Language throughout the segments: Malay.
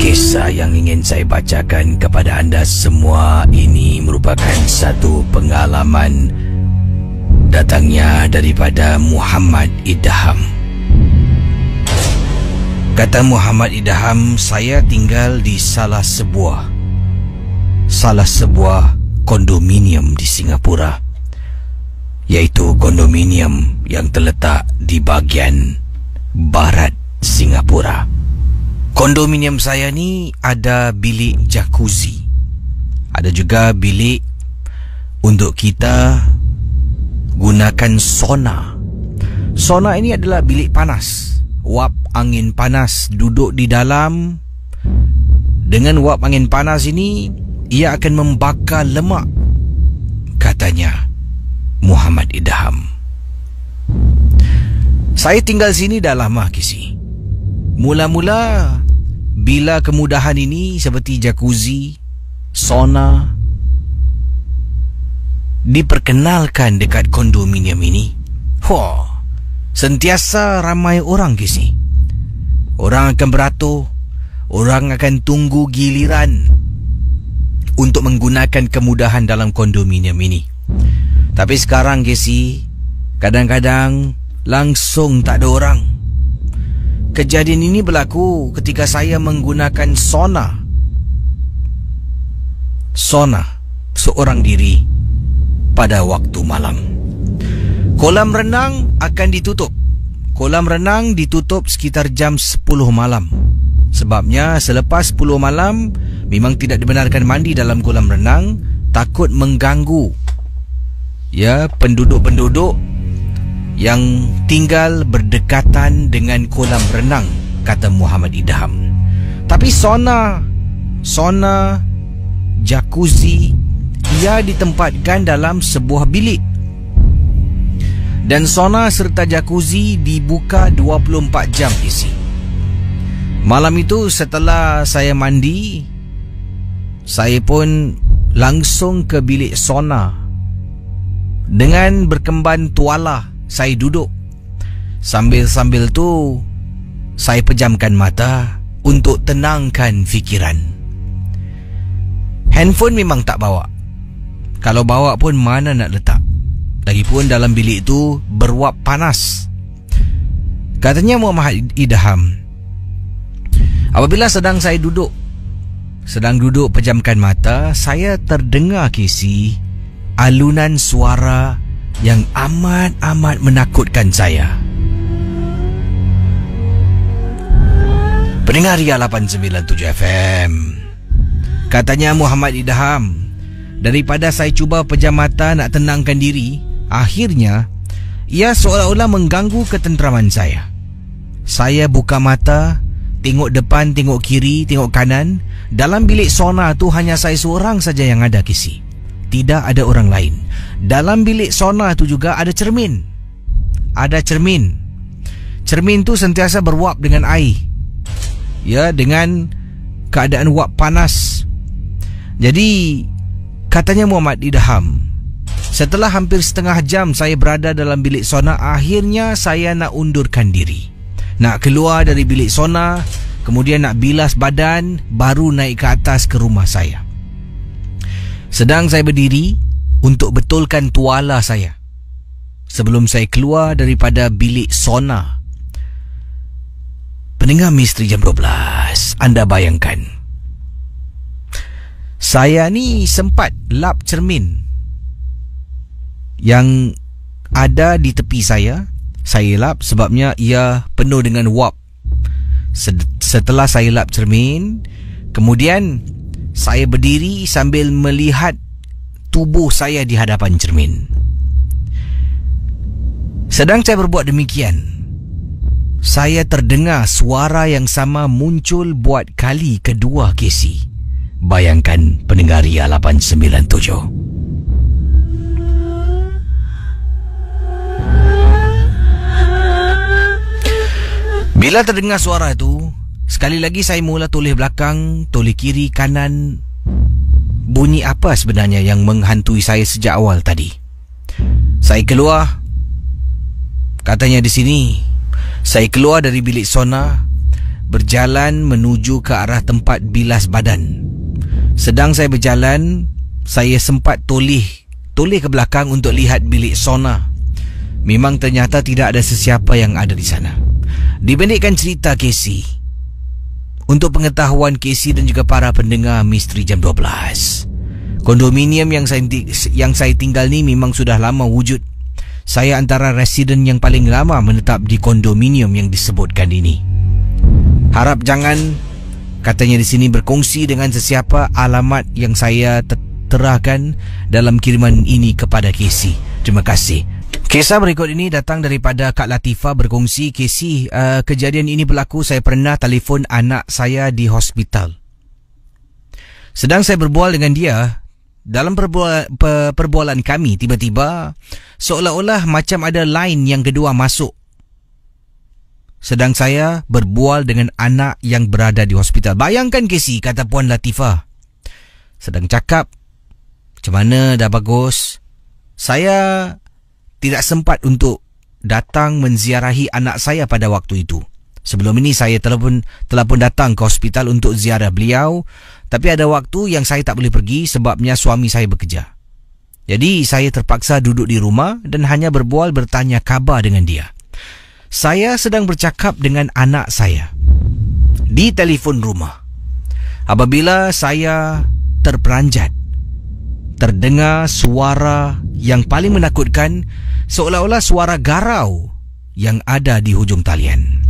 Kisah yang ingin saya bacakan kepada anda semua ini merupakan satu pengalaman datangnya daripada Muhammad Idham. Kata Muhammad Idham, saya tinggal di salah sebuah kondominium di Singapura, yaitu kondominium yang terletak di bahagian barat Singapura. Kondominium saya ni ada bilik jacuzzi, ada juga bilik untuk kita gunakan sauna. Sauna ini adalah bilik panas, wap angin panas duduk di dalam. Dengan wap angin panas ini, ia akan membakar lemak, katanya Muhammad Idham. Saya tinggal sini dah lama, Kisi. Mula-mula bila kemudahan ini seperti jacuzzi, sauna diperkenalkan dekat kondominium ini, sentiasa ramai orang, Kisi. Orang akan beratur, orang akan tunggu giliran untuk menggunakan kemudahan dalam kondominium ini. Tapi sekarang, Kisi, kadang-kadang langsung tak ada orang. Kejadian ini berlaku ketika saya menggunakan sauna seorang diri pada waktu malam. Kolam renang akan ditutup. Kolam renang ditutup sekitar jam 10 malam. Sebabnya selepas 10 malam memang tidak dibenarkan mandi dalam kolam renang, takut mengganggu penduduk-penduduk yang tinggal berdekatan dengan kolam renang, kata Muhammad Idham. Tapi sauna, jacuzzi, ia ditempatkan dalam sebuah bilik. Dan sauna serta jacuzzi dibuka 24 jam isi. Malam itu setelah saya mandi, saya pun langsung ke bilik sauna. Dengan berkemban tuala, saya duduk. Sambil-sambil tu saya pejamkan mata untuk tenangkan fikiran. Handphone memang tak bawa. Kalau bawa pun mana nak letak. Lagipun dalam bilik itu beruap panas. Katanya Muhammad Idham, apabila sedang duduk pejamkan mata, saya terdengar, Kisi, alunan suara yang amat menakutkan saya. Pendengar Ria 897 FM, katanya Muhammad Idham, daripada saya cuba pejam mata nak tenangkan diri, akhirnya ia seolah-olah mengganggu ketenteraman saya. Saya buka mata, tengok depan, tengok kiri, tengok kanan. Dalam bilik sauna tu hanya saya seorang saja yang ada, Kisi. Tidak ada orang lain. Dalam bilik sauna tu juga ada cermin. Ada cermin. Cermin tu sentiasa beruap dengan air. Dengan keadaan uap panas. Jadi, katanya Muhammad Idham, setelah hampir setengah jam saya berada dalam bilik sauna, akhirnya saya nak undurkan diri. Nak keluar dari bilik sauna, kemudian nak bilas badan, baru naik ke atas ke rumah saya. Sedang saya berdiri untuk betulkan tuala saya sebelum saya keluar daripada bilik sauna. Pendengar Misteri Jam 12, anda bayangkan, saya ni sempat lap cermin yang ada di tepi saya. Saya lap sebabnya ia penuh dengan wap. Setelah saya lap cermin, kemudian saya berdiri sambil melihat tubuh saya di hadapan cermin. Sedang saya berbuat demikian, saya terdengar suara yang sama muncul buat kali kedua, Kesi. Bayangkan pendengar Ria 897. Bila terdengar suara itu, sekali lagi saya mula toleh belakang, toleh kiri, kanan. Bunyi apa sebenarnya yang menghantui saya sejak awal tadi? Saya keluar. Katanya di sini, saya keluar dari bilik sauna, berjalan menuju ke arah tempat bilas badan. Sedang saya berjalan, saya sempat toleh ke belakang untuk lihat bilik sauna. Memang ternyata tidak ada sesiapa yang ada di sana. Dipendekkan cerita Casey, untuk pengetahuan Casey dan juga para pendengar Misteri Jam 12, kondominium yang saya tinggal ni memang sudah lama wujud. Saya antara residen yang paling lama menetap di kondominium yang disebutkan ini. Harap jangan, katanya di sini, berkongsi dengan sesiapa alamat yang saya terahkan dalam kiriman ini kepada Casey. Terima kasih. Kisah berikut ini datang daripada Kak Latifah berkongsi, Casey, kejadian ini berlaku, saya pernah telefon anak saya di hospital. Sedang saya berbual dengan dia, dalam perbualan kami, tiba-tiba seolah-olah macam ada line yang kedua masuk. Sedang saya berbual dengan anak yang berada di hospital. Bayangkan Casey, kata Puan Latifah. Sedang cakap, macam mana, dah bagus. Saya tidak sempat untuk datang menziarahi anak saya pada waktu itu. Sebelum ini saya telah pun datang ke hospital untuk ziarah beliau. Tapi ada waktu yang saya tak boleh pergi sebabnya suami saya bekerja. Jadi saya terpaksa duduk di rumah dan hanya berbual bertanya khabar dengan dia. Saya sedang bercakap dengan anak saya di telefon rumah. Apabila saya terperanjat, terdengar suara yang paling menakutkan, seolah-olah suara garau yang ada di hujung talian.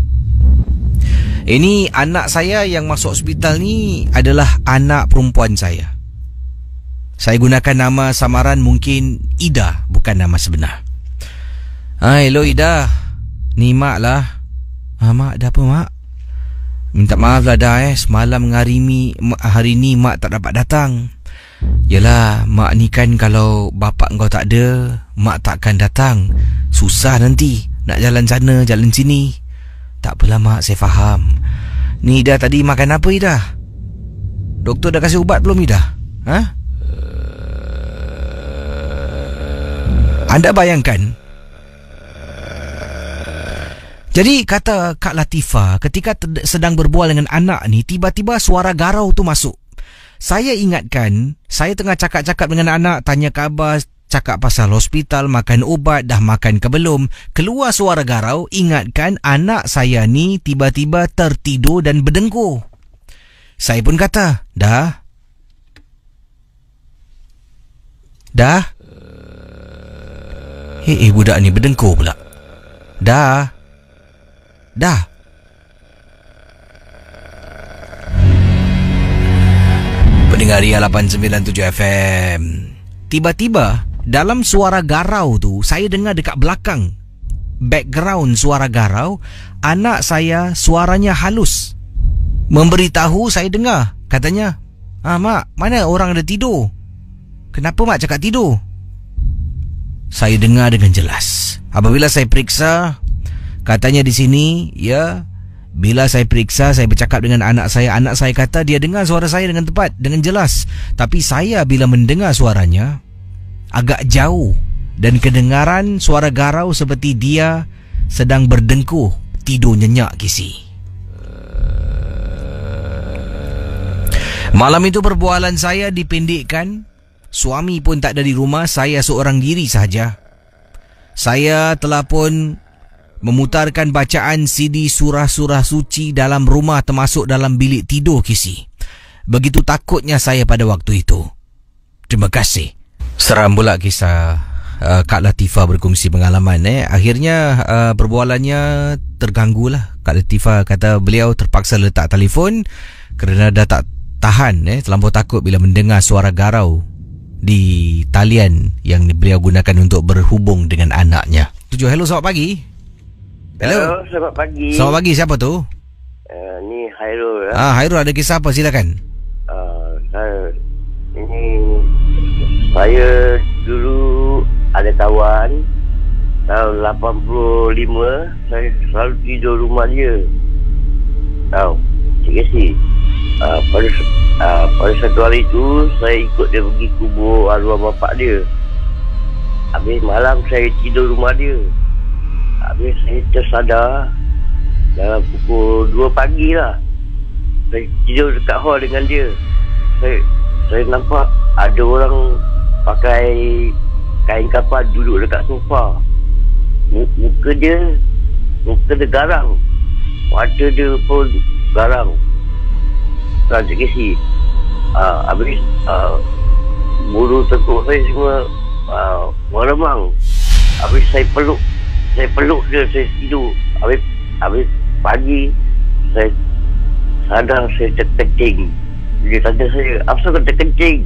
Ini anak saya yang masuk hospital ni adalah anak perempuan saya. Saya gunakan nama samaran mungkin Ida, bukan nama sebenar. Hello Ida. Ni mak lah. Mak, ada apa mak? Minta maaf lah dah semalam hari ni mak tak dapat datang. Yelah, mak ni kan kalau bapak kau tak ada, mak takkan datang. Susah nanti nak jalan sana, jalan sini. Tak apalah mak, saya faham. Ni Ida tadi makan apa Ida? Doktor dah kasih ubat belum Ida? Anda bayangkan. Jadi kata Kak Latifah, ketika sedang berbual dengan anak ni, tiba-tiba suara garau tu masuk. Saya ingatkan, saya tengah cakap-cakap dengan anak, tanya khabar, cakap pasal hospital, makan ubat, dah makan ke belum. Keluar suara garau, ingatkan anak saya ni tiba-tiba tertidur dan berdengkur. Saya pun kata, dah? Budak ni berdengkur pula. Dah? Pendengar Ria 897 FM. Tiba-tiba dalam suara garau tu, saya dengar dekat belakang, background suara garau, anak saya suaranya halus memberitahu saya dengar. Katanya, mak, mana orang ada tidur? Kenapa mak cakap tidur? Saya dengar dengan jelas. Apabila saya periksa, katanya di sini, ya, bila saya periksa, saya bercakap dengan anak saya kata dia dengar suara saya dengan tepat, dengan jelas. Tapi saya bila mendengar suaranya agak jauh dan kedengaran suara garau seperti dia sedang berdengkur, tidur nyenyak Kisi. Malam itu perbualan saya dipendekkan. Suami pun tak ada di rumah, saya seorang diri sahaja. Saya telah pun memutarkan bacaan CD surah-surah suci dalam rumah, termasuk dalam bilik tidur Kisi. Begitu takutnya saya pada waktu itu. Terima kasih. Seram pula kisah Kak Latifah berkongsi pengalaman. Akhirnya perbualannya terganggulah. Kak Latifah kata beliau terpaksa letak telefon kerana dah tak tahan, terlampau takut bila mendengar suara garau di talian yang beliau gunakan untuk berhubung dengan anaknya. Hello, selamat pagi. Hello, selamat pagi. Selamat pagi, siapa tu? Ni Hairul. Hairul, ada kisah apa? Silakan. Saya dulu ada kawan tahun 85, saya selalu tidur rumah dia. Tahu, Cik Casey. Pada satu hari itu saya ikut dia pergi kubur arwah bapak dia. Habis malam saya tidur rumah dia. Habis saya tersadar dalam pukul 2 pagi lah. Saya tidur dekat hall dengan dia. Saya nampak ada orang pakai kain kapal duduk dekat sofa. Muka dia garang. Mata dia pun garang. Cik Casey. Habis bulu tekuk saya semua meremang. Habis saya peluk dia, saya tidur. Habis pagi saya sadar saya terkencing. Dia tanya saya, apa kau terkencing?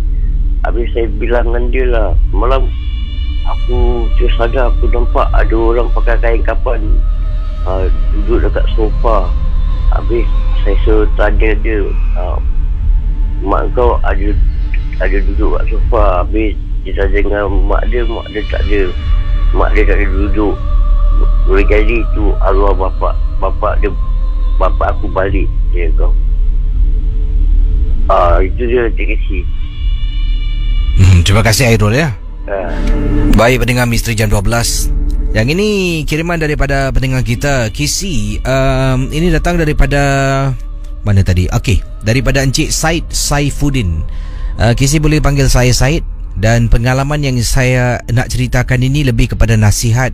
Habis saya bilang dengan dia lah, malam aku tersadar, aku nampak ada orang pakai kain kapan duduk dekat sofa. Habis saya suruh tanya dia, mak kau ada duduk kat sofa. Habis dia tanya dengan mak dia tak ada. Mak dia tak ada duduk. Boleh jadi tu arwah bapak aku balik dia kau. Itu dia Cik Casey. Terima kasih Airul ya. Baik, pendengar Misteri Jam 12. Yang ini kiriman daripada pendengar kita Casey. Ini datang daripada mana tadi? Okey, daripada Encik Said Saifuddin. Casey boleh panggil saya Said. Dan pengalaman yang saya nak ceritakan ini lebih kepada nasihat.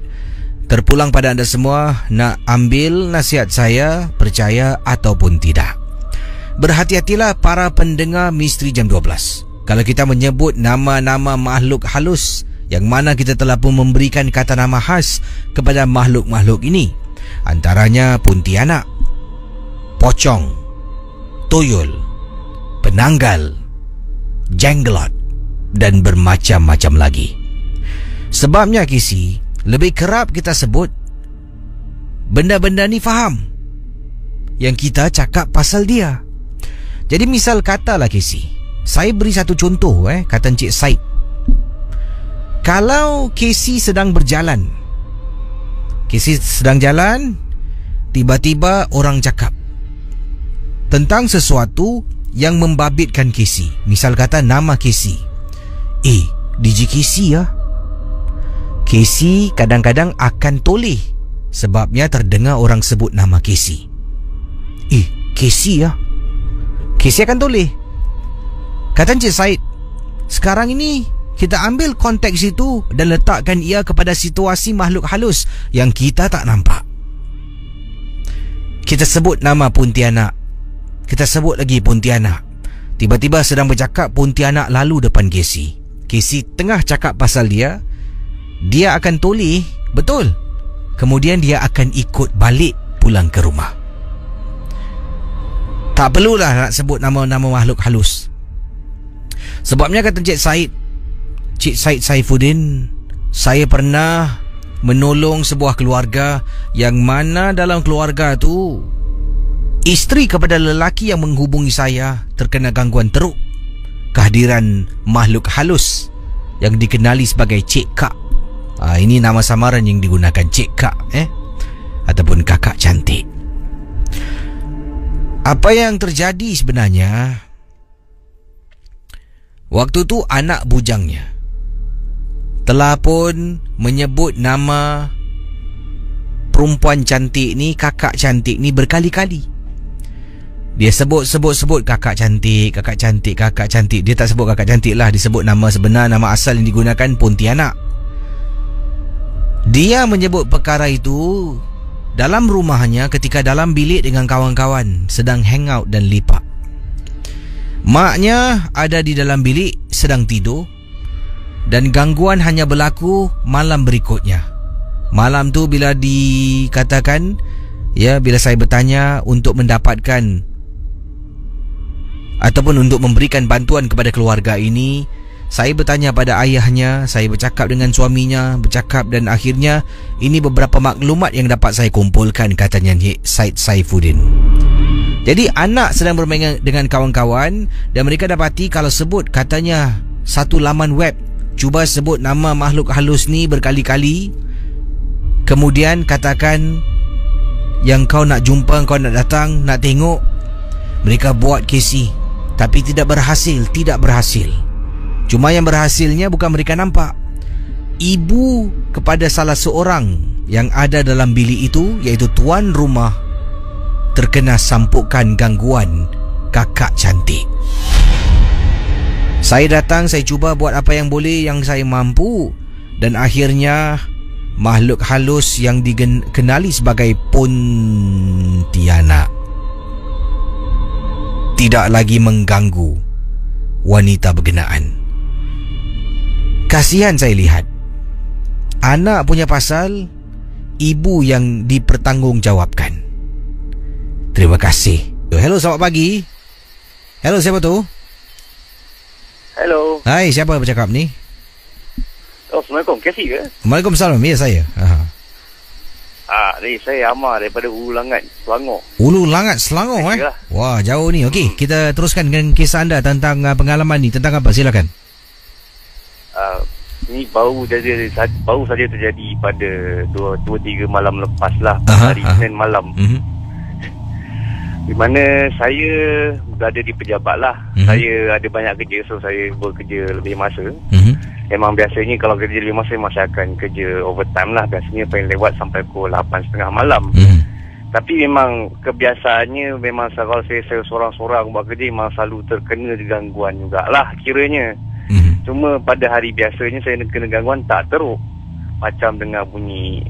Terpulang pada anda semua, nak ambil nasihat saya, percaya ataupun tidak. Berhati-hatilah para pendengar Misteri Jam 12. Kalau kita menyebut nama-nama makhluk halus, yang mana kita telah pun memberikan kata nama khas kepada makhluk-makhluk ini. Antaranya Pontianak, Pocong, Tuyul, Penanggal, Jenglot dan bermacam-macam lagi. Sebabnya Kisi, lebih kerap kita sebut benda-benda ni faham yang kita cakap pasal dia. Jadi misal katalah Kisi, saya beri satu contoh kata Encik Said. Kalau Kisi sedang berjalan, tiba-tiba orang cakap tentang sesuatu yang membabitkan Kisi. Misal kata nama Kisi, DJ Casey ya. Casey kadang-kadang akan toleh sebabnya terdengar orang sebut nama Casey. Casey ya. Casey akan toleh. Kata Encik Said, sekarang ini kita ambil konteks itu dan letakkan ia kepada situasi makhluk halus yang kita tak nampak. Kita sebut nama Pontianak. Kita sebut lagi Pontianak. Tiba-tiba sedang bercakap, Pontianak lalu depan Casey. Casey tengah cakap pasal dia akan toleh, betul. Kemudian dia akan ikut balik pulang ke rumah. Tak perlulah nak sebut nama-nama makhluk halus. Sebabnya kata Cik Said Saifuddin, saya pernah menolong sebuah keluarga yang mana dalam keluarga tu isteri kepada lelaki yang menghubungi saya terkena gangguan teruk. Kehadiran makhluk halus yang dikenali sebagai Cik Kak. Ini nama samaran yang digunakan, Cik Kak ataupun kakak cantik. Apa yang terjadi sebenarnya, waktu tu anak bujangnya telah pun menyebut nama perempuan cantik ni, kakak cantik ni berkali-kali. Dia sebut kakak cantik. Dia tak sebut kakak cantik lah. Dia sebut nama sebenar, nama asal yang digunakan Pontianak. Dia menyebut perkara itu dalam rumahnya ketika dalam bilik dengan kawan-kawan sedang hangout dan lipat. Maknya ada di dalam bilik sedang tidur dan gangguan hanya berlaku malam berikutnya. Malam tu bila dikatakan, bila saya bertanya untuk mendapatkan ataupun untuk memberikan bantuan kepada keluarga ini, saya bertanya pada ayahnya, saya bercakap dengan suaminya, dan akhirnya ini beberapa maklumat yang dapat saya kumpulkan, katanya Said Saifuddin. Jadi anak sedang bermain dengan kawan-kawan dan mereka dapati kalau sebut katanya satu laman web, cuba sebut nama makhluk halus ni berkali-kali, kemudian katakan yang kau nak jumpa, kau nak datang, nak tengok. Mereka buat Casey, tapi tidak berhasil. Cuma yang berhasilnya bukan mereka nampak. Ibu kepada salah seorang yang ada dalam bilik itu, iaitu tuan rumah terkena sampukan gangguan kakak cantik. Saya datang, saya cuba buat apa yang boleh, yang saya mampu, dan akhirnya makhluk halus yang dikenali sebagai Pontianak tidak lagi mengganggu wanita berkenaan. Kasihan saya lihat. Anak punya pasal, ibu yang dipertanggungjawabkan. Terima kasih. Hello, selamat pagi. Hello, siapa tu? Hello. Hai, siapa bercakap ni? Oh, Assalamualaikum. Kasih ke? Waalaikumsalam. Ya, saya. Saya Amar daripada Ulu Langat, Selangor. Ulu Langat, Selangor Yalah. Wah, jauh ni. Okey, kita teruskan dengan kisah anda tentang pengalaman ni. Tentang apa? Silakan. Ini baru saja terjadi pada 2-3 malam lepas lah. Hari Senin malam. Di mana saya berada di pejabat lah. Saya ada banyak kerja, so saya bekerja lebih masa. Memang biasanya kalau kerja lebih masa, saya akan kerja overtime lah. Biasanya paling lewat sampai pukul 8.30 malam. Tapi memang kebiasaannya, memang kalau saya seorang-seorang buat kerja, memang selalu terkena gangguan jugalah kiranya. Cuma pada hari biasanya saya kena gangguan tak teruk. Macam dengar bunyi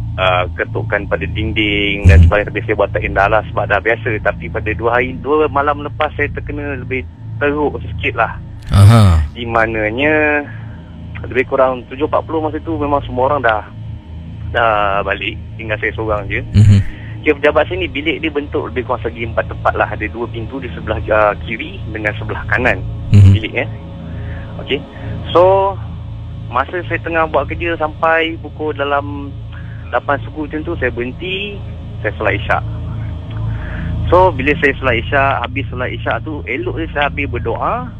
ketukan pada dinding dan sebagainya. Tapi saya buat tak indah lah sebab dah biasa. Tapi pada 2 malam lepas saya terkena lebih teruk sikit lah. Di mananya lebih kurang 7.40 masa tu memang semua orang dah balik. Tinggal saya seorang je. Pejabat sini bilik dia bentuk lebih kurang segi 4 tempat lah. Ada 2 pintu di sebelah kiri dengan sebelah kanan biliknya. Okey. So masa saya tengah buat kerja sampai pukul dalam 8 suku macam tu, saya berhenti, saya solat isyak. So bila saya solat isyak, habis solat isyak tu, elok je saya habis berdoa.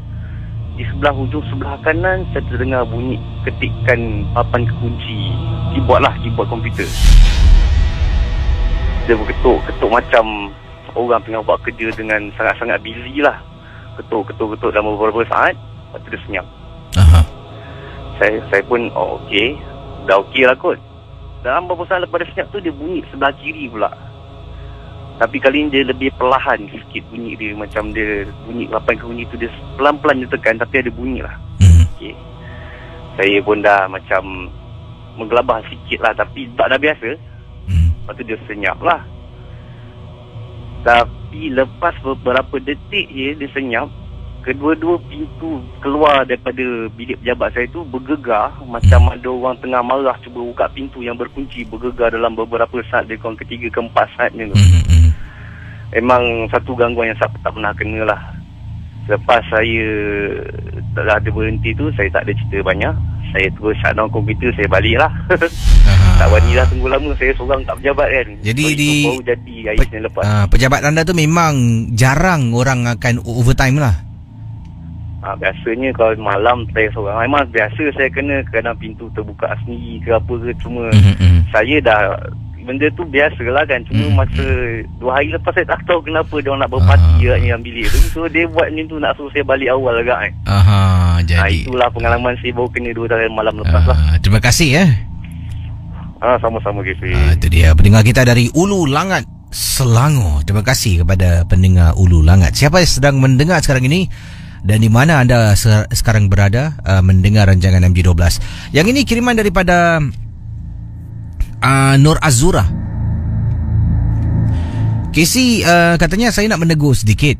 Di sebelah hujung sebelah kanan saya terdengar bunyi ketikan papan kunci, keyboard komputer. Dia berketuk macam orang tengah buat kerja dengan sangat-sangat busy lah. Ketuk dalam beberapa saat, lepas tu dia senyap. Saya pun okey, dah okey lah kot. Dalam beberapa saat lepas dia senyap tu, dia bunyi sebelah kiri pula. Tapi kali ni dia lebih perlahan sikit bunyi dia. Macam dia bunyi papan kunci tu, dia pelan-pelan dia tekan tapi ada bunyi lah. Okey. Saya pun dah macam menggelabah sikit lah, tapi tak dah biasa. Lepas tu dia senyap lah. Tapi lepas beberapa detik je dia senyap, kedua-dua pintu keluar daripada bilik pejabat saya tu bergegar. Macam ada orang tengah marah cuba buka pintu yang berkunci, bergegar dalam beberapa saat, dia kurang ketiga ke 4 saat ni tu. Memang satu gangguan yang saya tak pernah kena lah. Lepas saya dah ada berhenti tu, saya tak ada cerita banyak. Saya terus shutdown komputer, saya balik lah. Tak berani lah tunggu lama, saya seorang tak pejabat kan. Jadi baru jadi hari Senin lepas. Pejabat anda tu memang jarang orang akan overtime lah. Biasanya kalau malam saya seorang. Memang biasa saya kena, kadang pintu terbuka sendiri ke apa ke. Cuma saya dah, benda tu biasalah kan. Cuma masa 2 hari lepas saya tak tahu kenapa dia orang nak berparti yang bilik tu. So dia buat macam tu nak suruh saya balik awal agak kan. Jadi itulah pengalaman saya baru kena 2 hari malam lepas lah. Terima kasih sama-sama Kisri. Itu dia pendengar kita dari Ulu Langat, Selangor. Terima kasih kepada pendengar Ulu Langat. Siapa yang sedang mendengar sekarang ini dan di mana anda sekarang berada mendengar rancangan MG12. Yang ini kiriman daripada Nur Azura. Casey, katanya saya nak menegur sedikit.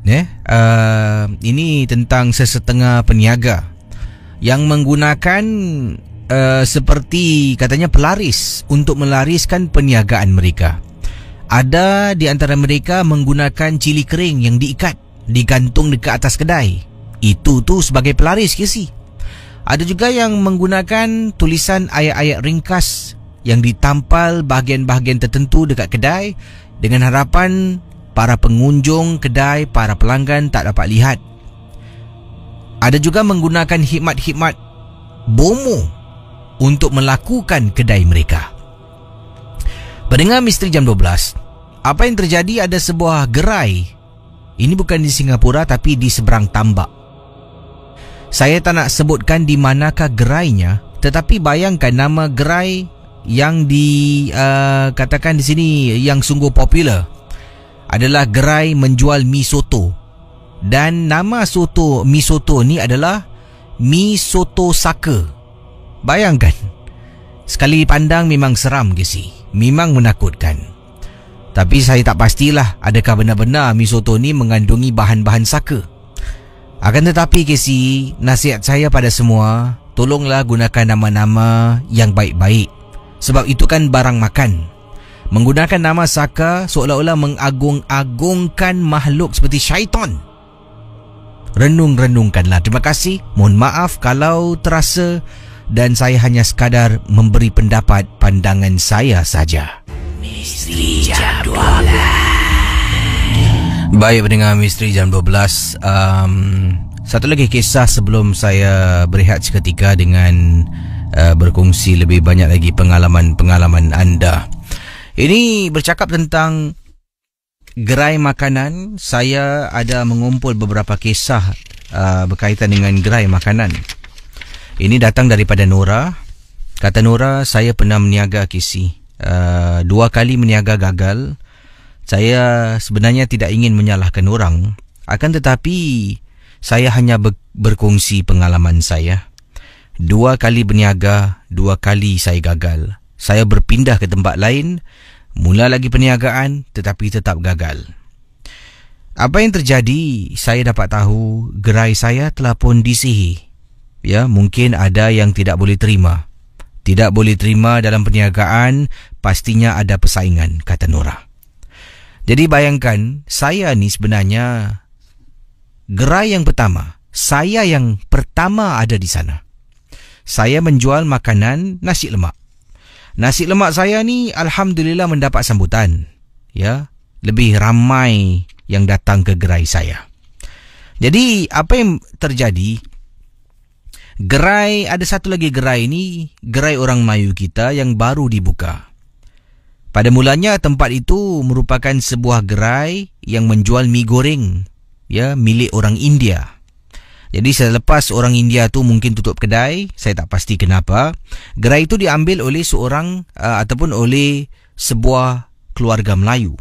Ini tentang sesetengah peniaga yang menggunakan seperti katanya pelaris untuk melariskan perniagaan mereka. Ada di antara mereka menggunakan cili kering yang diikat, digantung dekat atas kedai. Itu tu sebagai pelaris, Casey. Ada juga yang menggunakan tulisan ayat-ayat ringkas yang ditampal bahagian-bahagian tertentu dekat kedai dengan harapan para pengunjung kedai, para pelanggan tak dapat lihat. Ada juga menggunakan khidmat-khidmat bomo untuk melakukan kedai mereka. Pendengar Misteri Jam 12, apa yang terjadi, ada sebuah gerai. Ini bukan di Singapura tapi di seberang tambak. Saya tak nak sebutkan di manakah gerainya, tetapi bayangkan nama gerai yang dikatakan di sini yang sungguh popular. adalah gerai menjual mi soto. Dan nama mi soto ni adalah Mi Soto Saka. Bayangkan, sekali pandang memang seram ke si, memang menakutkan. Tapi saya tak pastilah adakah benar-benar mi soto ni mengandungi bahan-bahan saka. Akan tetapi ke si, nasihat saya pada semua, tolonglah gunakan nama-nama yang baik-baik. Sebab itu kan barang makan. Menggunakan nama saka seolah-olah mengagung-agungkan makhluk seperti syaitan. Renung-renungkanlah. Terima kasih. Mohon maaf kalau terasa dan saya hanya sekadar memberi pendapat pandangan saya saja. Misteri Jam 12. Baik pendengar Misteri Jam 12. Satu lagi kisah sebelum saya berehat seketika dengan berkongsi lebih banyak lagi pengalaman-pengalaman anda. Ini bercakap tentang gerai makanan. Saya ada mengumpul beberapa kisah berkaitan dengan gerai makanan. Ini datang daripada Nora. Kata Nora, saya pernah meniaga kisi. 2 kali meniaga gagal. Saya sebenarnya tidak ingin menyalahkan orang. Akan tetapi, saya hanya berkongsi pengalaman saya. 2 kali berniaga, 2 kali saya gagal. Saya berpindah ke tempat lain, mula lagi perniagaan tetapi tetap gagal. Apa yang terjadi? Saya dapat tahu gerai saya telah pun disihir. Ya, mungkin ada yang tidak boleh terima. Tidak boleh terima dalam perniagaan, pastinya ada persaingan, kata Nora. Jadi bayangkan, saya ni sebenarnya gerai yang pertama. Saya yang pertama ada di sana. Saya menjual makanan nasi lemak. Nasi lemak saya ni alhamdulillah mendapat sambutan. Ya, lebih ramai yang datang ke gerai saya. Jadi apa yang terjadi? Gerai, ada satu lagi gerai ni, gerai orang Melayu kita yang baru dibuka. Pada mulanya tempat itu merupakan sebuah gerai yang menjual mi goreng, ya, milik orang India. Jadi selepas orang India tu mungkin tutup kedai, saya tak pasti kenapa, gerai itu diambil oleh seorang ataupun oleh sebuah keluarga Melayu.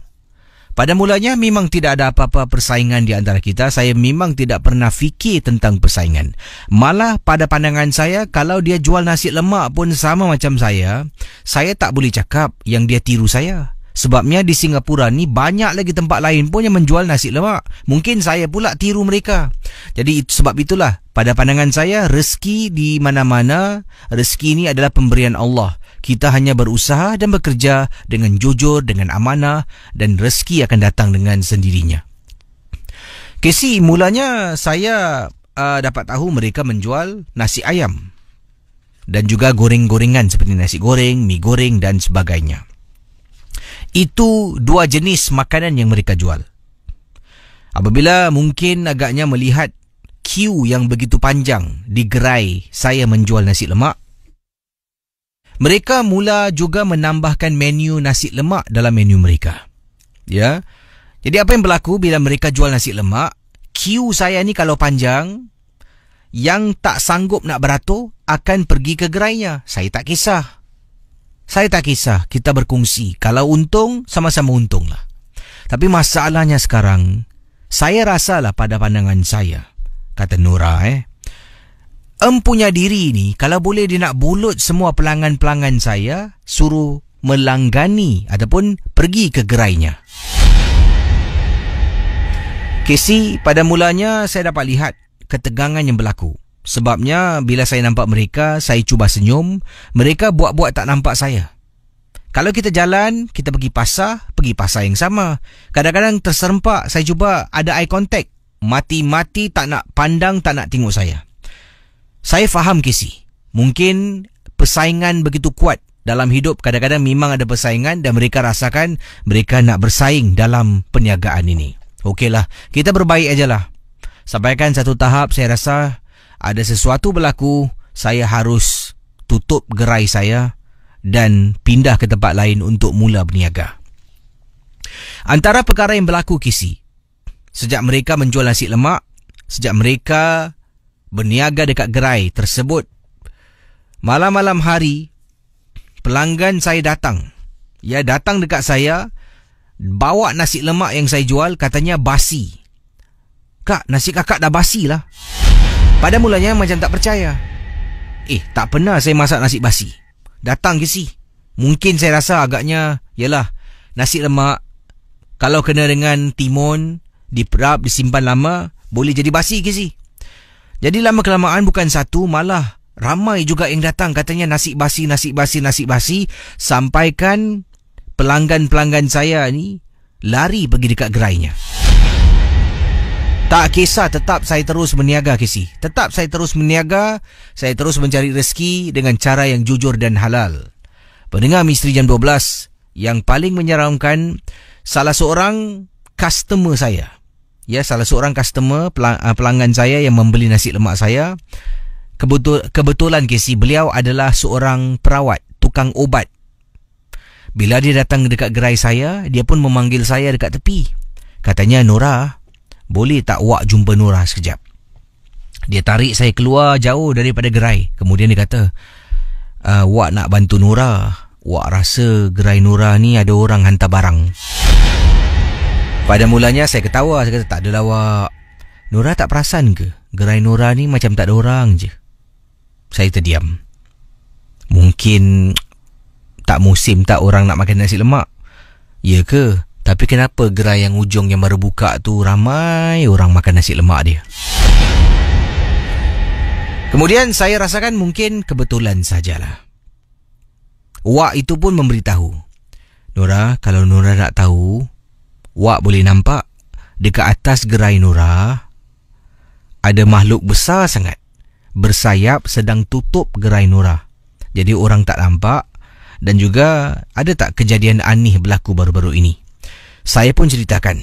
Pada mulanya memang tidak ada apa-apa persaingan di antara kita. Saya memang tidak pernah fikir tentang persaingan. Malah pada pandangan saya, kalau dia jual nasi lemak pun sama macam saya tak boleh cakap yang dia tiru saya. Sebabnya di Singapura ni banyak lagi tempat lain pun yang menjual nasi lemak. Mungkin saya pula tiru mereka. Jadi sebab itulah pada pandangan saya, rezeki di mana-mana, rezeki ini adalah pemberian Allah. Kita hanya berusaha dan bekerja dengan jujur, dengan amanah, dan rezeki akan datang dengan sendirinya. Kesi, mulanya saya dapat tahu mereka menjual nasi ayam dan juga goreng-gorengan seperti nasi goreng, mi goreng dan sebagainya. Itu 2 jenis makanan yang mereka jual. Apabila mungkin agaknya melihat queue yang begitu panjang di gerai saya menjual nasi lemak, mereka mula juga menambahkan menu nasi lemak dalam menu mereka. Ya. Jadi apa yang berlaku bila mereka jual nasi lemak, queue saya ni kalau panjang, yang tak sanggup nak beratur akan pergi ke gerainya. Saya tak kisah. Kita berkongsi. Kalau untung, sama-sama untunglah. Tapi masalahnya sekarang, saya rasalah pada pandangan saya, kata Nora, empunya diri ni, kalau boleh dia nak bulut semua pelanggan-pelanggan saya, suruh melanggani ataupun pergi ke gerainya. Kesi, pada mulanya saya dapat lihat ketegangan yang berlaku. Sebabnya bila saya nampak mereka, saya cuba senyum, mereka buat-buat tak nampak saya. Kalau kita jalan, kita pergi pasar yang sama. Kadang-kadang terserempak, saya cuba ada eye contact. Mati-mati tak nak pandang, tak nak tengok saya. Saya faham Kesi. Mungkin persaingan begitu kuat dalam hidup. Kadang-kadang memang ada persaingan dan mereka rasakan mereka nak bersaing dalam perniagaan ini. Okeylah, kita berbaik ajalah. Sampaikan satu tahap saya rasa ada sesuatu berlaku, saya harus tutup gerai saya dan pindah ke tempat lain untuk mula berniaga. Antara perkara yang berlaku Kesi, sejak mereka menjual nasi lemak, sejak mereka berniaga dekat gerai tersebut, malam-malam hari pelanggan saya datang. Ya, datang dekat saya bawa nasi lemak yang saya jual, katanya basi. Kak, nasi kakak dah basi lah. Pada mulanya macam tak percaya. Tak pernah saya masak nasi basi. Datang ke si. Mungkin saya rasa agaknya, yalah, nasi lemak kalau kena dengan timun, diperap, disimpan lama, boleh jadi basi ke si. Jadi lama kelamaan bukan satu, malah ramai juga yang datang, katanya nasi basi, nasi basi, nasi basi. Sampaikan pelanggan-pelanggan saya ni lari pergi dekat gerainya. Tak kisah, tetap saya terus berniaga, Casey. Tetap saya terus berniaga, saya terus mencari rezeki dengan cara yang jujur dan halal. Pendengar Misteri Jam 12, yang paling menyeramkan, salah seorang customer saya. Ya, salah seorang customer, pelanggan saya yang membeli nasi lemak saya. Kebetulan, Casey, beliau adalah seorang perawat, tukang obat. Bila dia datang dekat gerai saya, dia pun memanggil saya dekat tepi. Katanya, Nora, boleh tak Wak jumpa Nora sekejap? Dia tarik saya keluar jauh daripada gerai. Kemudian dia kata, Wak nak bantu Nora. Wak rasa gerai Nora ni ada orang hantar barang. Pada mulanya saya ketawa. Saya kata, tak adalah Wak. Nora tak perasan ke? Gerai Nora ni macam tak ada orang je. Saya terdiam. Mungkin tak musim tak orang nak makan nasi lemak. Ya ke? Tapi kenapa gerai yang ujung yang baru buka tu ramai orang makan nasi lemak dia? Kemudian saya rasakan mungkin kebetulan sajalah. Wak itu pun memberitahu, Nora, kalau Nora nak tahu, Wak boleh nampak dekat atas gerai Nora ada makhluk besar sangat bersayap sedang tutup gerai Nora. Jadi orang tak nampak. Dan juga ada tak kejadian aneh berlaku baru-baru ini? Saya pun ceritakan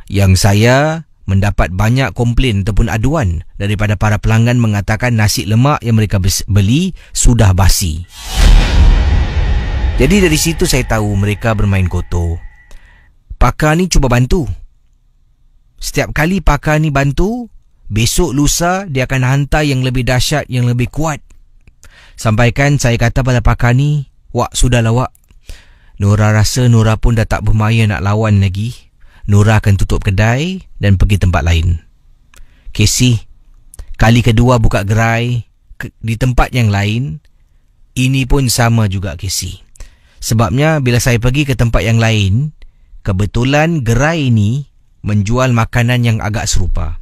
yang saya mendapat banyak komplain ataupun aduan daripada para pelanggan mengatakan nasi lemak yang mereka beli sudah basi. Jadi dari situ saya tahu mereka bermain kotor. Pakar ni cuba bantu. Setiap kali pakar ni bantu, besok lusa dia akan hantar yang lebih dahsyat, yang lebih kuat. Sampaikan saya kata pada pakar ni, Wak, sudahlah Wak. Nora rasa Nora pun dah tak bermaya nak lawan lagi. Nora akan tutup kedai dan pergi tempat lain. Casey, kali kedua buka gerai di tempat yang lain, ini pun sama juga, Casey. Sebabnya bila saya pergi ke tempat yang lain, kebetulan gerai ini menjual makanan yang agak serupa.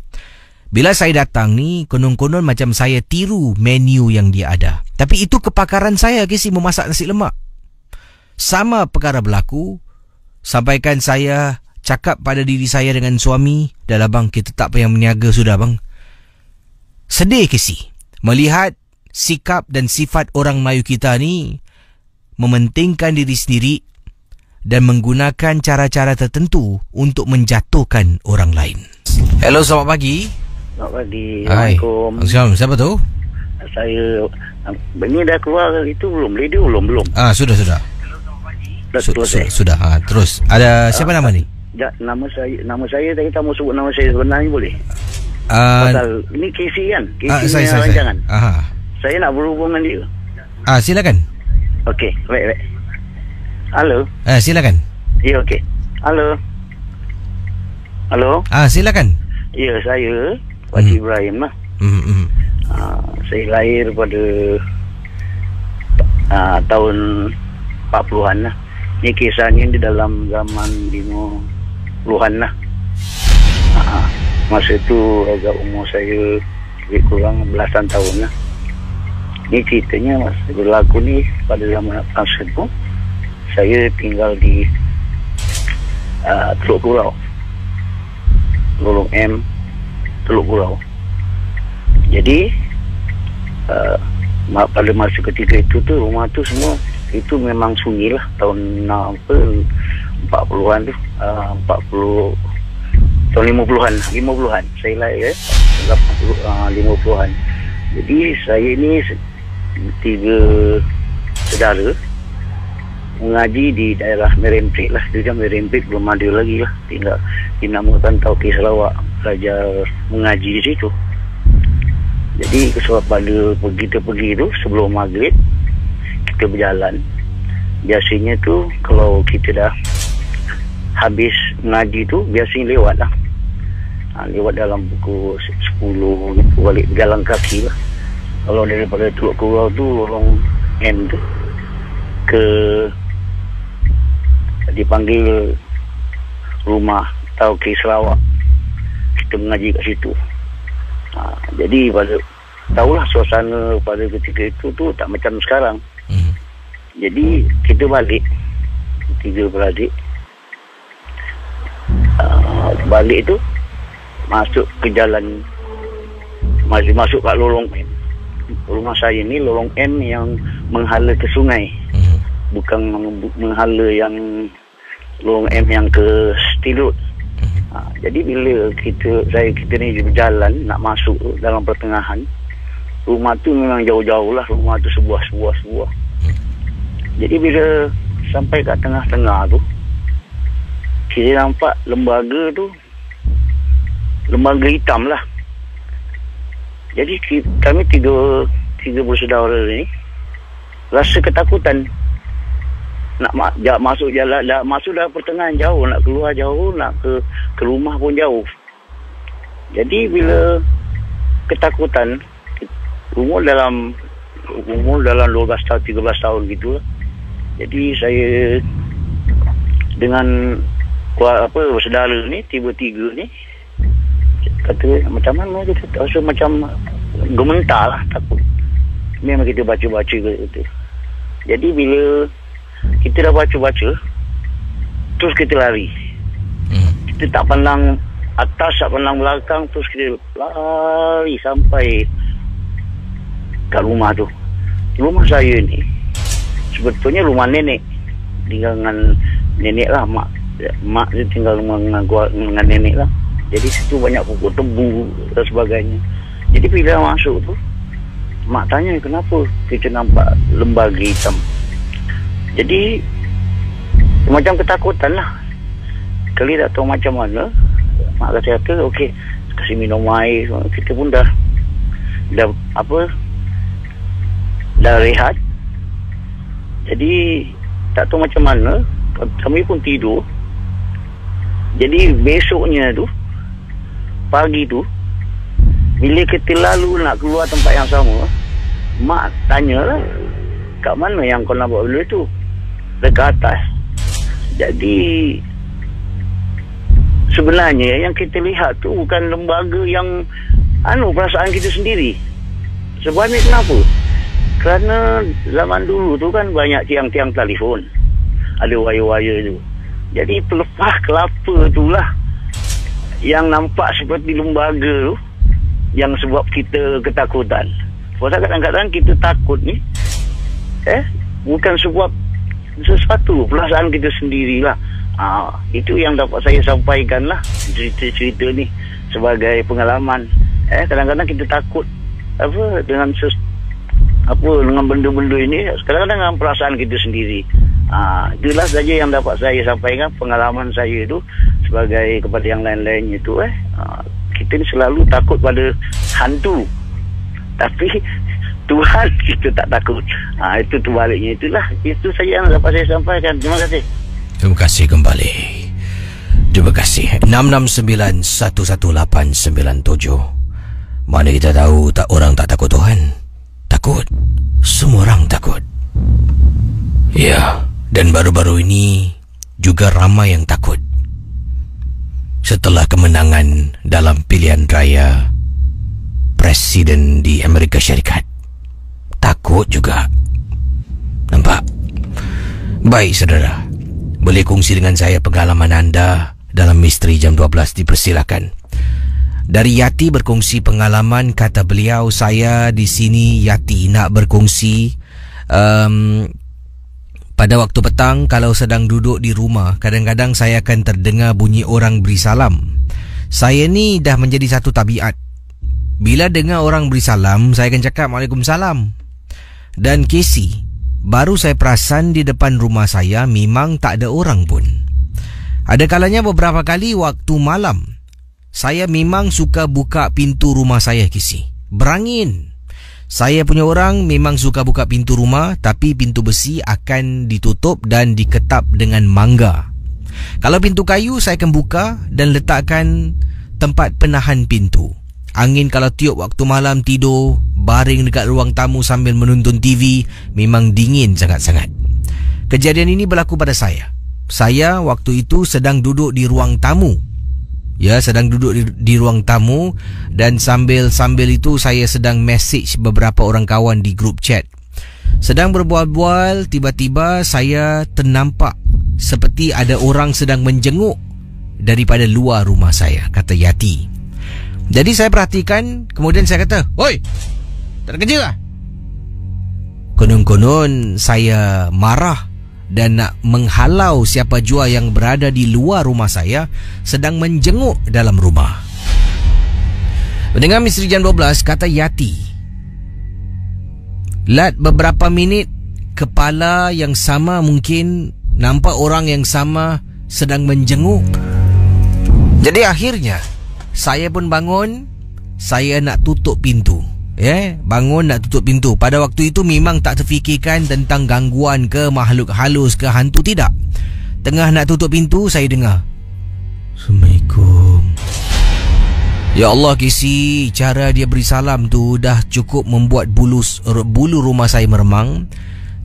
Bila saya datang ni, konon-konon macam saya tiru menu yang dia ada. Tapi itu kepakaran saya, Casey, memasak nasi lemak. Sama perkara berlaku. Sampaikan saya cakap pada diri saya dengan suami, dah lah bang, kita tak payah meniaga sudah bang. Sedih, Casey, melihat sikap dan sifat orang Melayu kita ni mementingkan diri sendiri dan menggunakan cara-cara tertentu untuk menjatuhkan orang lain. Hello, selamat pagi. Selamat pagi. Assalamualaikum. Assalamualaikum. Siapa tu? Saya ini dah keluar itu belum? Radio belum? Sudah. Sudah. Terus ada siapa nama ni? Nama saya tadi tak mau sebut nama saya sebenarnya boleh? Pasal ini Casey kan? Casey punya rancangan. Saya nak berhubung dengan dia. Silakan. Okey, baik. Halo. Silakan. Ya, okey. Halo. Silakan. Ya, saya Pakcik Ibrahim lah. Saya lahir pada tahun 40-an lah. Ini kisahnya di dalam zaman 50-an lah. Masa itu agak umur saya lebih kurang belasan tahun lah. Ini ceritanya berlaku ni pada zaman masa itu saya tinggal di Teluk Kurau, Lorong M, Teluk Kurau. Jadi pada masa ketika itu tu rumah tu semua itu memang sunyi lah. Tahun 40-an tu 50-an saya lahir 50-an. Jadi saya ni 3 saudara mengaji di daerah Merempit lah. Dia Merempit belum ada lagi lah, tinggal dinamakan Tauqi Sarawak, belajar mengaji di situ. Jadi pada kita pergi tu sebelum maghrib kita berjalan. Biasanya tu kalau kita dah habis mengaji tu biasanya lewat lah. Lewat dalam pukul 10 gitu, balik jalan kaki lah. Kalau daripada Teluk Kurau tu lorong M tu ke dipanggil rumah Tauke Sarawak, kita mengaji kat situ. Jadi pada tahulah suasana pada ketika itu tu tak macam sekarang. Jadi kita balik 3 beradik, balik tu masuk ke jalan, masuk kat lorong M. Rumah saya ni lorong M yang menghala ke sungai, bukan menghala yang lorong M yang ke Stilot. Jadi bila kita ni berjalan nak masuk dalam pertengahan, rumah tu memang jauh-jauh lah, rumah tu sebuah. Jadi bila sampai kat tengah-tengah tu, kita nampak lembaga tu, lembaga hitam lah. Jadi kami tiga bersaudara ni rasa ketakutan. Nak masuk jalan, masuk dalam pertengahan jauh, nak keluar jauh, nak ke rumah pun jauh. Jadi bila ketakutan, umur dalam 12 tahun, 13 tahun gitu lah. Jadi saya dengan saudara ni, tiba-tiga ni kata macam mana, kita rasa macam gementar lah, takut. Memang kita baca-baca gitu. Jadi bila kita dah baca-baca, terus kita lari. Kita tak pandang atas, tak pandang belakang, terus kita lari sampai kat rumah tu. Rumah saya ni sebetulnya rumah nenek, tinggal dengan nenek lah, mak dia tinggal dengan nenek lah. Jadi situ banyak pokok tebu dan sebagainya. Jadi bila masuk tu, mak tanya kenapa kita nampak lembaga hitam. Jadi macam ketakutan lah. Kali tak tahu macam mana, mak kata okey, kasih minum air. Kita pun dah rehat. Jadi tak tahu macam mana, kami pun tidur. Jadi besoknya tu, pagi tu, bila kita lalu nak keluar tempat yang sama, mak tanyalah, kat mana yang kau nak buat benda tu? Dekat atas. Jadi sebenarnya yang kita lihat tu bukan lembaga yang perasaan kita sendiri. Sebabnya kenapa? Kerana zaman dulu tu kan banyak tiang-tiang telefon, ada wire-wire tu. Jadi pelepah kelapa tu lah yang nampak seperti lembaga tu, yang sebab kita ketakutan. Pasal kadang-kadang kita takut ni bukan sebab sesuatu, perasaan kita sendirilah. Itu yang dapat saya sampaikan lah, cerita-cerita ni sebagai pengalaman. Kadang-kadang kita takut dengan dengan benda-benda ini, kadang-kadang dengan perasaan kita sendiri. Itulah saja yang dapat saya sampaikan, pengalaman saya tu sebagai kepada yang lain-lainnya tu. Kita ni selalu takut pada hantu, tapi Tuhan kita tak takut. Itu terbaliknya. Itu saja yang dapat saya sampaikan. Terima kasih. Terima kasih kembali. Terima kasih. 6911897. Mana kita tahu tak orang tak takut Tuhan. Takut. Semua orang takut. Ya. Dan baru-baru ini juga ramai yang takut setelah kemenangan dalam pilihan raya Presiden di Amerika Syarikat. Takut juga. Nampak? Baik saudara, boleh kongsi dengan saya pengalaman anda dalam Misteri Jam 12, dipersilakan. Dari Yati berkongsi pengalaman, kata beliau, saya di sini Yati nak berkongsi. Pada waktu petang kalau sedang duduk di rumah, kadang-kadang saya akan terdengar bunyi orang beri salam. Saya ni dah menjadi satu tabiat. Bila dengar orang beri salam, saya akan cakap Waalaikumsalam. Dan Casey, baru saya perasan di depan rumah saya memang tak ada orang pun. Ada kalanya beberapa kali waktu malam, saya memang suka buka pintu rumah saya, Casey. Berangin. Saya punya orang memang suka buka pintu rumah, tapi pintu besi akan ditutup dan diketap dengan mangga. Kalau pintu kayu, saya akan buka dan letakkan tempat penahan pintu. Angin kalau tiup waktu malam tidur, baring dekat ruang tamu sambil menonton TV, memang dingin sangat-sangat. Kejadian ini berlaku pada saya. Saya waktu itu sedang duduk di ruang tamu. Sedang duduk di ruang tamu, dan sambil itu saya sedang message beberapa orang kawan di grup chat. Sedang berbual-bual, tiba-tiba saya ternampak seperti ada orang sedang menjenguk daripada luar rumah saya, kata Yati. Jadi saya perhatikan, kemudian saya kata, "Oi, tak ada kerja lah?" Konon-konon saya marah dan nak menghalau siapa jua yang berada di luar rumah saya sedang menjenguk dalam rumah. Mendengar Misteri Jam 12, kata Yati, "Lat beberapa minit, kepala yang sama mungkin nampak orang yang sama sedang menjenguk." Jadi akhirnya saya pun bangun, saya nak tutup pintu. Bangun nak tutup pintu. Pada waktu itu memang tak terfikirkan tentang gangguan ke, makhluk halus ke, hantu, tidak. Tengah nak tutup pintu, saya dengar, "Assalamualaikum." Ya Allah, Kisi, cara dia beri salam tu dah cukup membuat bulu rumah saya meremang.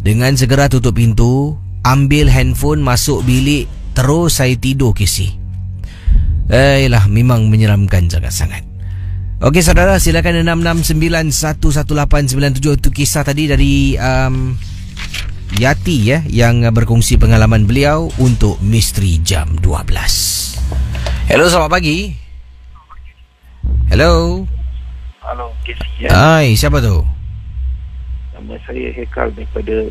Dengan segera tutup pintu, ambil handphone, masuk bilik, terus saya tidur, Kisi. Memang menyeramkan sangat-sangat. Okey saudara, silakan 66911897. Itu kisah tadi dari Yati yang berkongsi pengalaman beliau untuk Misteri Jam 12. Hello, selamat pagi. Hello. Halo, Casey. Hai, siapa tu? Nama saya Hekal daripada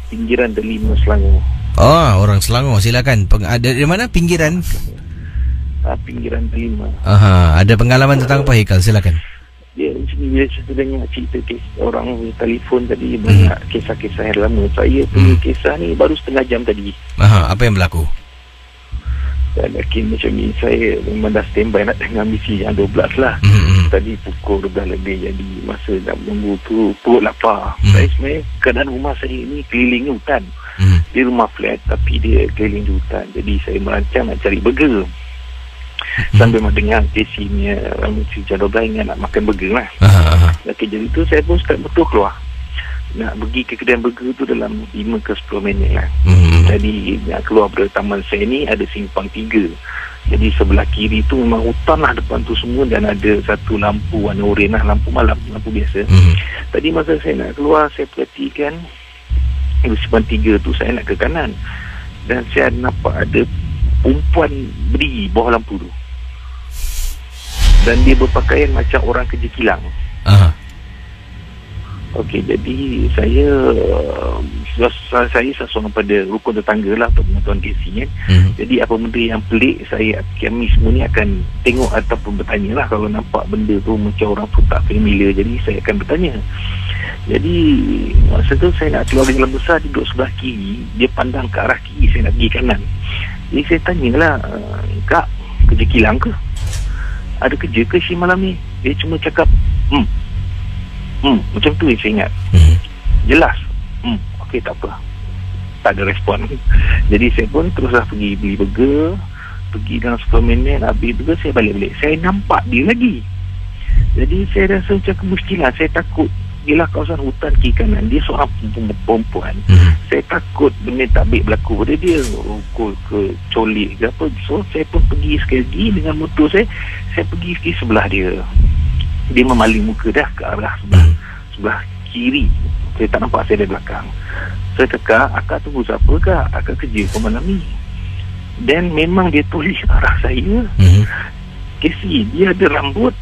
pinggiran Delima, Selangor. Orang Selangor, silakan. Dari mana pinggiran? Pinggiran Delima. Ada pengalaman tentang apa, Hekal? Silakan. Dia sini bila saya dengar cerita orang telefon tadi, banyak kisah-kisah yang lama. Saya punya kisah ni baru setengah jam tadi. Apa yang berlaku? Dan macam ni, saya memang dah standby nak dengar misi yang 12 lah. Tadi pukul 12 lebih, jadi masa nak menunggu tu perut lapar. Saya sebenarnya, keadaan rumah saya ni keliling hutan. Dia rumah flat tapi dia keliling di hutan. Jadi saya merancang nak cari burger. Sambil mendengar Casey punya misi jam 12 ingat nak makan burger lah. Jadi tu saya pun start betul keluar. Nak pergi ke kedai burger tu dalam 5 ke 10 minit lah. Jadi nak keluar dari taman saya ni ada simpang 3. Jadi sebelah kiri tu memang hutan lah depan tu semua, dan ada satu lampu warna oranye lah, lampu malam, lampu biasa. Tadi masa saya nak keluar, saya perhatikan di simpang 3 tu, saya nak ke kanan dan saya nampak ada perempuan berdiri bawah lampu tu, dan dia berpakaian macam orang kerja kilang. Okey, jadi saya seorang pada rukun tetangga lah untuk pengetahuan Casey. Jadi apa benda yang pelik, kami semua ni akan tengok ataupun bertanya lah. Kalau nampak benda tu macam orang tu tak familiar, jadi saya akan bertanya. Jadi masa tu saya nak keluar dengan besar, duduk sebelah kiri, dia pandang ke arah kiri, saya nak pergi kanan. Jadi saya tanyalah, "Kak, kerja kilang ke? Ada kerja ke si malam ni?" Dia cuma cakap, macam tu yang saya ingat. Jelas. Okey, tak apa. Tak ada respon. Jadi saya pun teruslah pergi beli burger. Pergi dalam 10 minit, habis burger saya balik. Saya nampak dia lagi. Jadi saya rasa macam kemuskilan. Saya takut. Ialah kawasan hutan kiri kanan, dia seorang perempuan. Saya takut benda tak baik berlaku pada dia, ke colik ke apa. So saya pun pergi sekali lagi dengan motor saya pergi ke sebelah dia. Dia memaling muka dah ke arah sebelah kiri. Saya tak nampak, saya dari belakang. Saya cakap, "Akak tunggu siapa kak? Akak kerja ke malam ni?" Dan memang dia tulis arah saya. Casey, dia ada rambut,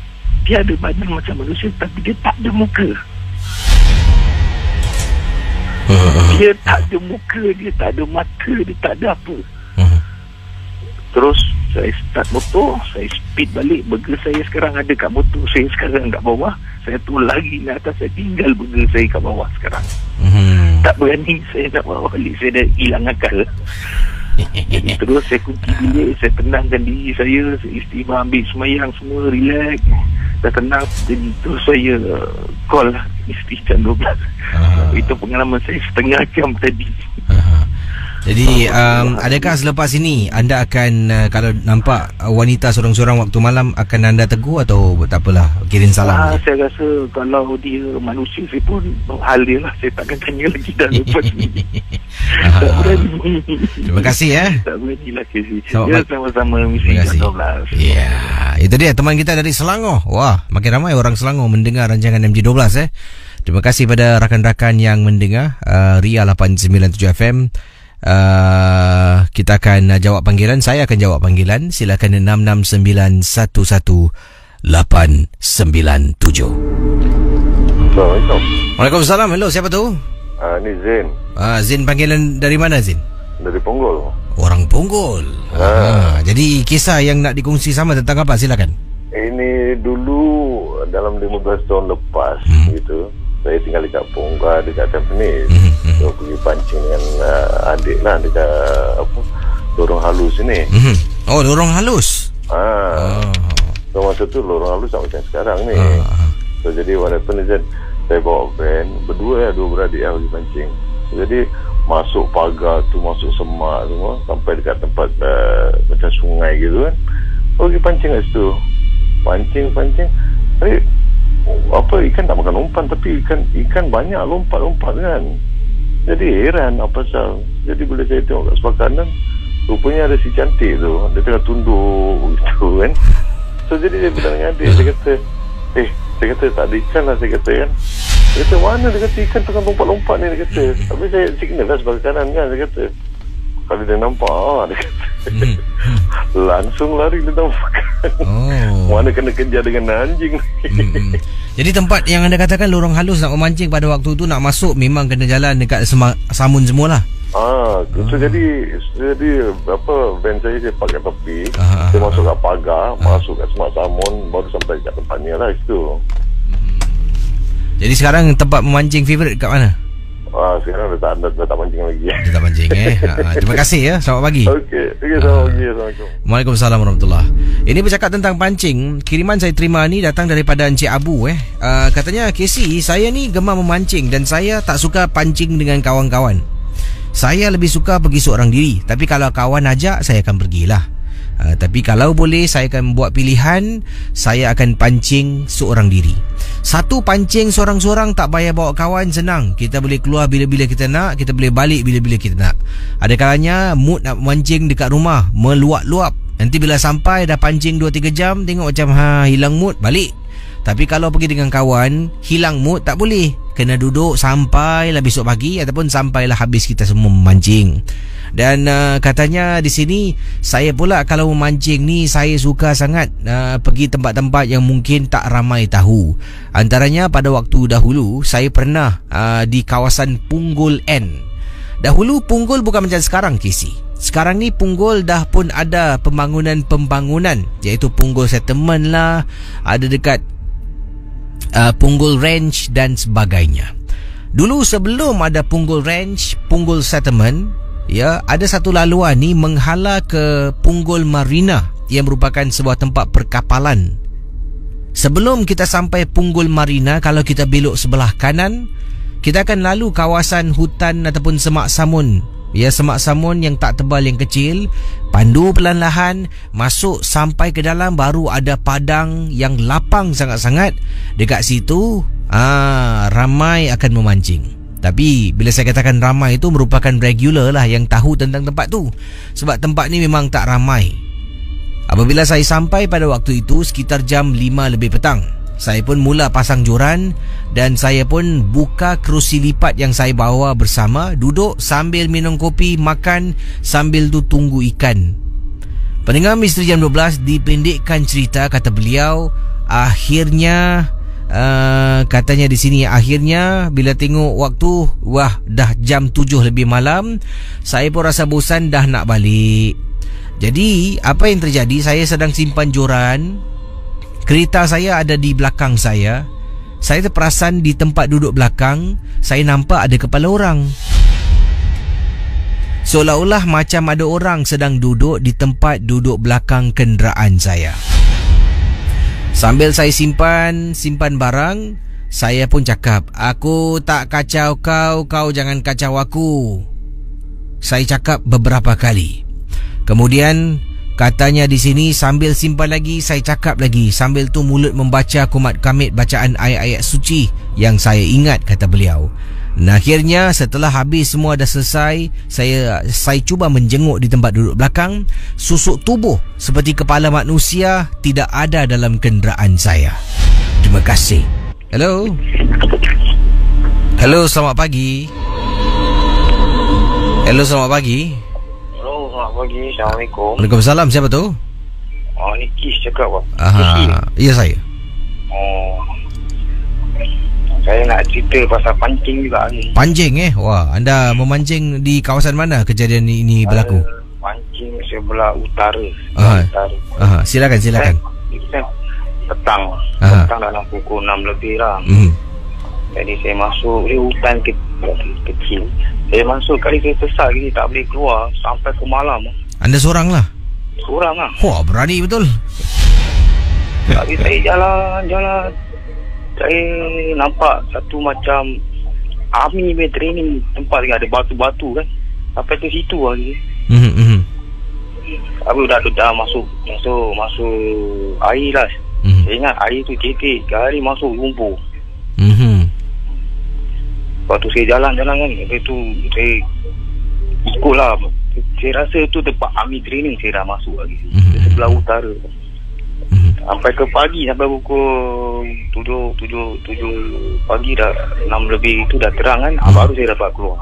dia ada badan macam manusia, tapi dia tak ada muka. Dia tak ada muka, dia tak ada mata, dia tak ada apa. Terus saya start motor, saya speed balik. Burger saya sekarang ada kat motor saya sekarang kat bawah. Saya turun lagi naik atas, saya tinggal burger saya kat bawah sekarang. Tak berani saya nak bawa balik, saya dah hilang akal. Jadi terus saya kunci bilik, saya tenangkan diri saya istighfar, ambil semayang semua, relax, dah tenang. Jadi terus saya call Misteri Jam 12. Itu pengalaman saya setengah jam tadi. Jadi adakah selepas ini anda akan kalau nampak wanita seorang-seorang waktu malam akan anda tegur atau tak apalah, kirim salam? Saya rasa kalau dia manusia, saya pun hal dia lah. Saya takkan tanya lagi dah lepas ni. Tak berani. Terima kasih ya. Tak berani lah Casey. Selamat sama-sama misi jam 12. Ya, itu dia teman kita dari Selangor. Wah, makin ramai orang Selangor mendengar rancangan MG12 Terima kasih pada rakan-rakan yang mendengar Ria 897 FM. Kita akan jawab panggilan. Saya akan jawab panggilan. Silakan 66911 897. Assalamualaikum. Waalaikumsalam. Hello, siapa tu? Ni Zain. Zain, panggilan dari mana Zain? Dari Punggol. Orang Punggol. Jadi kisah yang nak dikongsi sama tentang apa? Silakan. Ini dulu dalam 15 tahun lepas gitu. Saya tinggal di kampung dekat Tampines. So pergi pancing dengan adik lah dekat lorong halus ni. Oh, lorong halus. So masa tu lorong halus tak macam sekarang ni. So jadi what happened is that saya bawa van berdua dua beradik yang pergi pancing. So, jadi masuk pagar tu, masuk semak semua sampai dekat tempat macam sungai gitu kan. Pergi pancing kat situ. Pancing. Ikan tak makan umpan, tapi ikan banyak lompat kan. Jadi heran apa pasal. Jadi bila saya tengok kat sebelah kanan, rupanya ada si cantik tu, dia tengah tunduk gitu kan. So jadi saya bilang dengan adik, saya kata saya kata tak ada ikan lah, saya kata kan. Dia kata mana, dia kata ikan tengah lompat-lompat ni, dia kata. Tapi saya signal lah sebelah kanan kan, saya kata. Kalau dia nampak dia kata langsung lari dia nampak. Mana kena kejar dengan anjing. Jadi tempat yang anda katakan lorong halus nak memancing pada waktu tu, nak masuk memang kena jalan dekat samun semualah. So jadi van saya park kat tepi. Saya masuk kat pagar, masuk kat semak samun, baru sampai kat tempatnya lah situ. Jadi sekarang tempat memancing favourite kat mana? Sekarang dah tak mancing lagi. Dah tak mancing Terima kasih ya. Selamat pagi. Okey, selamat pagi. Assalamualaikum. Waalaikumsalam warahmatullahi. Ini bercakap tentang pancing. Kiriman saya terima ni datang daripada Encik Abu katanya, Casey, saya ni gemar memancing dan saya tak suka pancing dengan kawan-kawan. Saya lebih suka pergi seorang diri. Tapi kalau kawan ajak, saya akan pergilah. Tapi kalau boleh, saya akan buat pilihan. Saya akan pancing seorang diri. Satu, pancing seorang-seorang tak payah bawa kawan, senang. Kita boleh keluar bila-bila kita nak, kita boleh balik bila-bila kita nak. Ada kalanya mood nak mancing dekat rumah, meluap-luap. Nanti bila sampai dah pancing 2-3 jam, tengok macam hilang mood, balik. Tapi kalau pergi dengan kawan, hilang mood tak boleh. Kena duduk sampailah besok pagi ataupun sampailah habis kita semua memancing. Dan katanya di sini, saya pula kalau memancing ni, saya suka sangat pergi tempat-tempat yang mungkin tak ramai tahu. Antaranya pada waktu dahulu, saya pernah di kawasan Punggol N. Dahulu Punggol bukan macam sekarang, Casey. Sekarang ni Punggol dah pun ada pembangunan, iaitu Punggol Settlement lah, ada dekat Punggol Ranch dan sebagainya. Dulu sebelum ada Punggol Ranch, Punggol Settlement, ada satu laluan ni menghala ke Punggol Marina yang merupakan sebuah tempat perkapalan. Sebelum kita sampai Punggol Marina, kalau kita belok sebelah kanan, kita akan lalu kawasan hutan ataupun semak samun. Semak samun yang tak tebal, yang kecil. Pandu perlahan-lahan masuk sampai ke dalam, baru ada padang yang lapang sangat-sangat. Dekat situ ramai akan memancing. Tapi bila saya katakan ramai, itu merupakan regular lah yang tahu tentang tempat tu. Sebab tempat ni memang tak ramai. Apabila saya sampai pada waktu itu sekitar jam 5 lebih petang, saya pun mula pasang joran dan saya pun buka kerusi lipat yang saya bawa bersama, duduk sambil minum kopi, makan, sambil tu tunggu ikan. Pendengar Misteri Jam 12, dipendekkan cerita, kata beliau, akhirnya katanya di sini, akhirnya bila tengok waktu, dah jam 7 lebih malam, saya pun rasa bosan, dah nak balik. Jadi apa yang terjadi, saya sedang simpan joran, kereta saya ada di belakang saya. Saya terperasan di tempat duduk belakang, saya nampak ada kepala orang. Seolah-olah macam ada orang sedang duduk di tempat duduk belakang kenderaan saya. Sambil saya simpan barang, saya pun cakap, aku tak kacau kau, kau jangan kacau aku. saya cakap beberapa kali. Kemudian katanya di sini sambil simpan lagi, saya cakap lagi. Sambil tu mulut membaca kumat kamit bacaan ayat-ayat suci yang saya ingat, kata beliau. Nah, akhirnya setelah habis semua dah selesai, saya cuba menjenguk di tempat duduk belakang. Susuk tubuh seperti kepala manusia tidak ada dalam kenderaan saya. Terima kasih. Hello. Hello, selamat pagi. Hello, selamat pagi. Hello, selamat pagi. Assalamualaikum. Waalaikumsalam. Siapa tu? Oh, ni Kis cakap, Pak. Ya, saya. Oh. Saya nak cerita pasal pancing juga ni. Pancing Wah, anda memancing di kawasan mana kejadian ini berlaku? Pancing sebelah utara. Silakan. Kita petang dalam pukul 6 lebih lah. Jadi saya masuk di hutan kecil. Saya masuk kali saya sesat lagi, tak boleh keluar sampai ke malam. Anda seorang lah? Seorang lah. Wah, berani betul. Tapi saya jalan. Saya nampak satu macam army punya training tempat yang ada batu-batu kan. Sampai ke situ lagi. Tapi dah masuk air lah. Saya ingat air tu cetek, hari masuk lumpur. Lepas tu saya jalan kan. Lepas tu saya ikut lah. Saya rasa tu tempat army training saya dah masuk lagi. Sebelah utara. Sampai ke pagi, sampai pukul 7 pagi dah 6 lebih tu dah terang kan. Baru saya dapat keluar.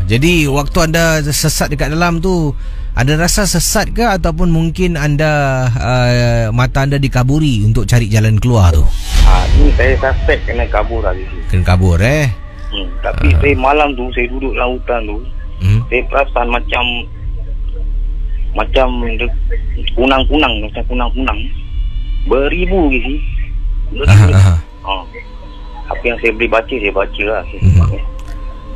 Jadi waktu anda sesat dekat dalam tu, anda rasa sesat ke ataupun mungkin anda mata anda dikaburi untuk cari jalan keluar tu? Ini saya suspect kena kabur lagi. Kena kabur tapi saya malam tu saya duduk dalam hutan tu. Saya perasan macam kunang-kunang. Beribu ke sih. Apa yang saya boleh baca, saya baca lah.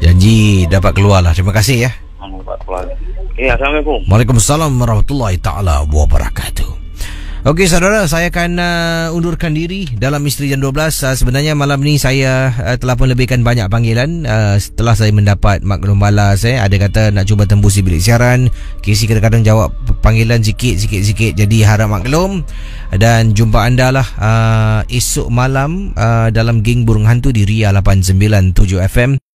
Janji dapat keluar lah. Terima kasih ya. Dapat keluar. Assalamualaikum. Waalaikumsalam warahmatullahi ta'ala wabarakatuh. Okey saudara, saya akan undurkan diri dalam Misteri Jam 12. Sebenarnya malam ni saya telah pun lebihkan banyak panggilan. Setelah saya mendapat maklum balas, ada kata nak cuba tembus di bilik siaran. KC kadang-kadang jawab panggilan sikit. Jadi harap maklum. Dan jumpa anda lah esok malam dalam Geng Burung Hantu di Ria 897 FM.